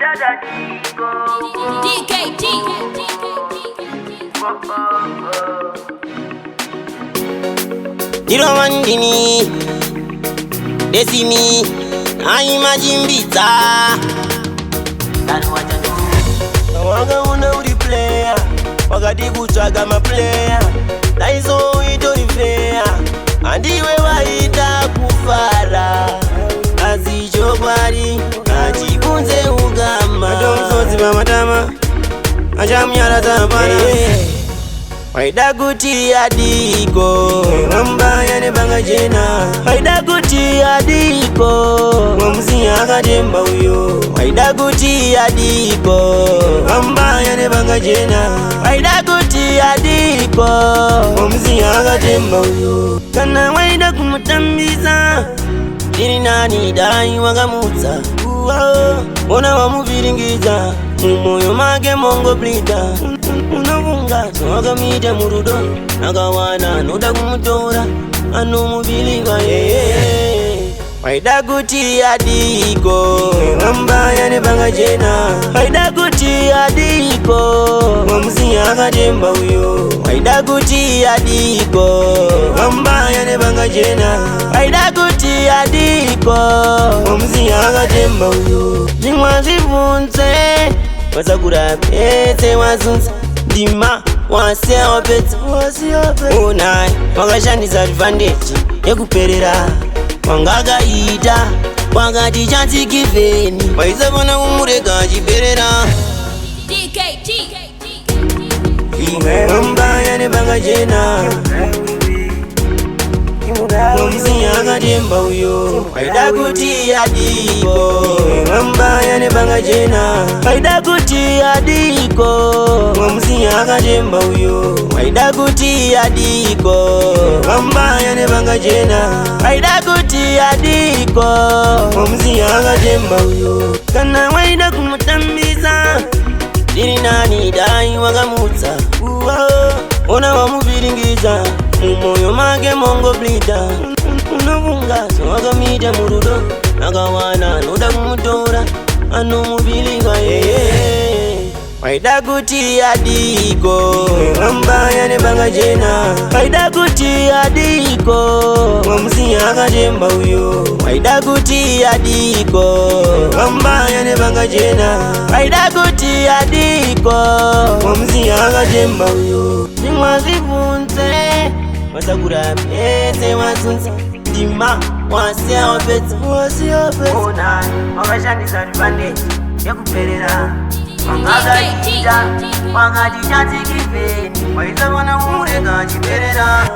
DKT. You don't want me, they see me, I imagine pizza. That's what I do. I wanna the player, wakati kuchaga my player. That is all we do the fair. And the way waita kufara, azijobari, ajikunze ugama. Adonsozi mamadama, ajamyara tabana. Waida guti adiko, wamba yane banga jena. Waida guti adiko, wamzi akademba uyo. Waida guti adiko, wamba yane banga jena. Waida guti adiko, wamzi akademba uyo. Kana waida kumutambiza, ili nani dai wagamutsa. Ona wamuviringiza, umoyo make mongo blita. Unavunga wakamita murudo, nakawana noda kumutora, anomubiliga Waida guti adiko, wamba yane banga jena. Waida guti adiko, wamzi akademba uyo. Waida guti adiko, wamba yane banga jena. Waida guti adiko, wamzi akademba uyo. Jingwazi vunze, wasakura pete wazunza. Dima wase opet, unai wakashandisa advantage yekuperera wangaga ita wakati chansi kiveni waisabona umurega chiperera DKT. wamba yane banga jena wamzi akademba uyo. Waida guti adiko, wamba yane banga jena. Waida guti adiko, wamzi akademba uyo. Waida guti adiko, wamba yane banga jena. Waida guti adiko, wamzi akademba uyo. Kana waida kumutambiza, ili nani dai wagamutsa. Ona wamuviringiza, umoyo make mongo blita. Unavunga wakamita murudo, nakawana noda kumutora, anomubiliga Waida guti adiko, wamba yane banga jena. Waida guti adiko, wamzi akademba uyo. Waida guti adiko, wamba yane banga jena. Waida guti adiko, wamzi akademba uyo. Jingwazi vunze, wasakura pete wazunza. Dima wase opet, unai wakashandisa advantage yekuperera wangaga ita wakati chansi kiveni waisabona umurega chiperera